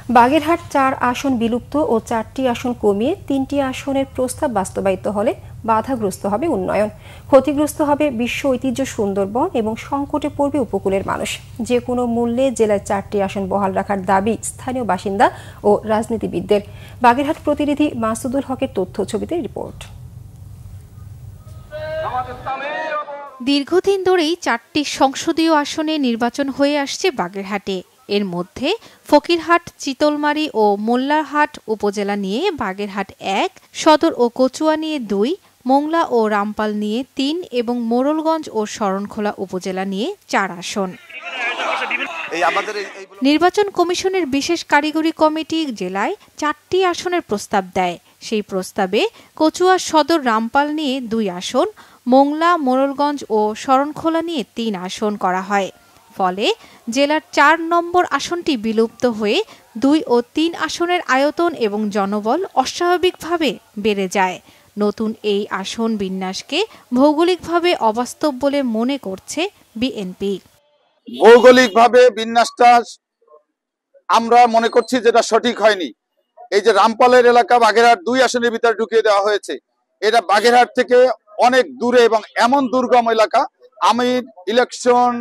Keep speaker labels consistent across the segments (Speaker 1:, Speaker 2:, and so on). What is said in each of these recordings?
Speaker 1: বাগেরহাট ৪ আসন বিলুপ্ত ও ৪টি আসন কমিয়ে ৩টি আসনের প্রস্তাব বাস্তবায়িত হলে বাধাগ্রস্ত হবে উন্নয়ন, ক্ষতিগ্রস্ত হবে বিশ্ব ঐতিহ্য সুন্দরবন এবং সংকটে পড়বে উপকূলের মানুষ। যে কোনো মূল্যে জেলার ৪টি আসন বহাল রাখার দাবি স্থানীয় বাসিন্দা ও রাজনীতিবিদদের। বাগেরহাট প্রতিনিধি মাসুদুল হকের তথ্য ছবিতে রিপোর্ট।
Speaker 2: দীর্ঘদিন ধরেই ৪টি সংসদীয় আসনে নির্বাচন হয়ে আসছে বাগেরহাটে। এর মধ্যে ফকিরহাট, চিতলমারী ও মোল্লারহাট উপজেলা নিয়ে বাগেরহাট ১, সদর ও কচুয়া নিয়ে ২, মোংলা ও রামপাল নিয়ে ৩ এবং মোড়লগঞ্জ ও শরণখোলা উপজেলা নিয়ে ৪ আসন। নির্বাচন কমিশনের বিশেষ কারিগরি কমিটি জেলায় ৪টি আসনের প্রস্তাব দেয়। সেই প্রস্তাবে কচুয়া, সদর, রামপাল নিয়ে ২ আসন, মোংলা, মোড়লগঞ্জ ও শরণখোলা নিয়ে ৩ আসন করা হয়। ফলে জেলার ৪ নম্বর আসনটি বিলুপ্ত হয়ে ২ ও ৩ আসনের আয়তন এবং জনবল অস্বাভাবিকভাবে বেড়ে যায়। নতুন এই আসন বিন্যাসকে ভৌগোলিকভাবে অবাস্তব বলে মনে করছে বিএনপি।
Speaker 3: ভৌগোলিকভাবে বিন্যাসটা আমরা মনে করছি যেটা সঠিক হয়নি। এই যে রামপালের এলাকা বাগেরহাট ২ আসনের ভিতরে ঢুকিয়ে দেওয়া হয়েছে, এটা বাগেরহাট থেকে অনেক দূরে এবং এমন দুর্গম এলাকা। আমি ইলেকশন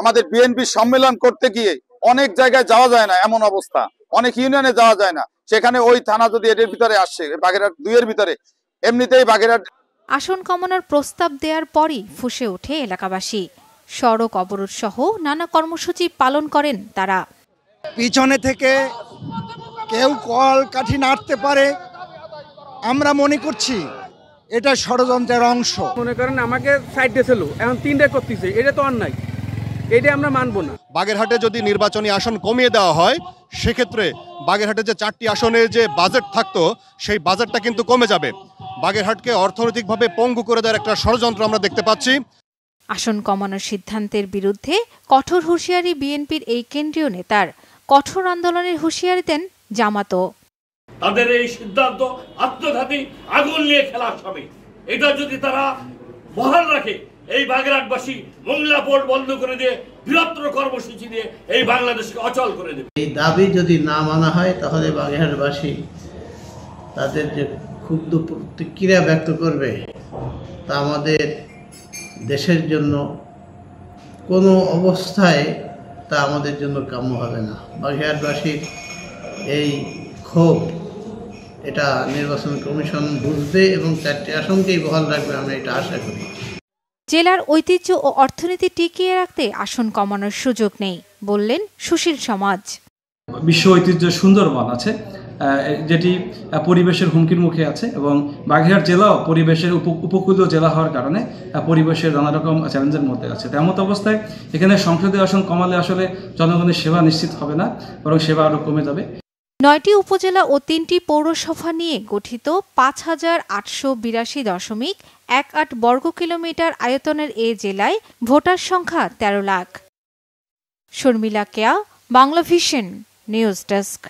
Speaker 3: আমাদের বিএনপি সম্মেলন করতে গিয়ে অনেক জায়গায় যাওয়া যায় না, এমন অবস্থা, অনেক ইউনিয়নে যাওয়া যায় না। সেখানে ওই থানা যদি এর ভিতরে আসে, বাগেরহাট ২ এর ভিতরে, এমনিতেই বাগেরহাট।
Speaker 2: আসন কমানোর প্রস্তাব দেওয়ার পরই ফুঁসে ওঠে এলাকাবাসী। সড়ক অবরোধ সহ নানা কর্মসূচি পালন করেন তারা।
Speaker 4: পিছনে থেকে কেউ কল কাঠি নাড়তে পারে, আমরা মনে করছি এটা ষড়যন্ত্রের অংশ।
Speaker 5: মনে করেন আমাকে সাইড দিয়েছিল, এখন ৩টা করতেছে, এটা তো অন্যায়, এটা আমরা মানব না।
Speaker 6: বাগেরহাটে যদি নির্বাচনী আসন কমিয়ে দেওয়া হয়, সেক্ষেত্রে বাগেরহাটে যে ৪টি আসনের যে বাজেট থাকতো সেই বাজেটটা কিন্তু কমে যাবে। বাগেরহাটকে অর্থনৈতিকভাবে পঙ্গু করে দেওয়ার একটা ষড়যন্ত্র আমরা দেখতে পাচ্ছি।
Speaker 2: আসন কমানোর সিদ্ধান্তের বিরুদ্ধে কঠোর হুঁশিয়ারি বিএনপির এই কেন্দ্রীয় নেতার। কঠোর আন্দোলনের হুঁশিয়ারি দেন জামাতও।
Speaker 7: তাদের এই সিদ্ধান্ত আত্মঘাতী, আগুন নিয়ে খেলার সময়। এটা যদি তারা বহাল রাখে, এই বাগেরহাটবাসী মোংলা পোর্ট বন্ধ করে দিয়ে বৃহত্তর কর্মসূচি দিয়ে এই বাংলাদেশকে অচল করে দেবে।
Speaker 8: এই দাবি যদি না মানা হয়, তাহলে বাগেরহাটবাসী তাদের যে ক্ষুব্ধ প্রতিক্রিয়া ব্যক্ত করবে, তা আমাদের দেশের জন্য কোনো অবস্থায় তা আমাদের জন্য কাম্য হবে না। বাগেরহাটবাসীর এই ক্ষোভ, এটা নির্বাচন কমিশন বুঝবে এবং ৪টি আসনকেই বহাল রাখবে, আমরা এটা আশা করি।
Speaker 2: জেলার ঐতিহ্য ও অর্থনীতি টিকিয়ে রাখতে আসন কমানোর সুযোগ নেই বললেন সুশীল সমাজ।
Speaker 9: বিশ্ব ঐতিহ্য সুন্দরবন আছে, যেটি পরিবেশের হুমকির মুখে আছে, এবং বাগেরহাট জেলাও পরিবেশের উপকূলীয় জেলা হওয়ার কারণে পরিবেশের নানা রকম চ্যালেঞ্জের মধ্যে আছে। তেমন অবস্থায় এখানে সংসদীয় আসন কমালে আসলে জনগণের সেবা নিশ্চিত হবে না, বরং সেবা আরও কমে যাবে।
Speaker 2: ৯টি উপজেলা ও 3টি পৌরসভা নিয়ে গঠিত ৫,৮৮২.18 বর্গ কিলোমিটার আয়তনের এ জেলায় ভোটার সংখ্যা ১৩ লাখ। শর্মিলা কেয়া, বাংলা ভিশন, নিউজ ডেস্ক।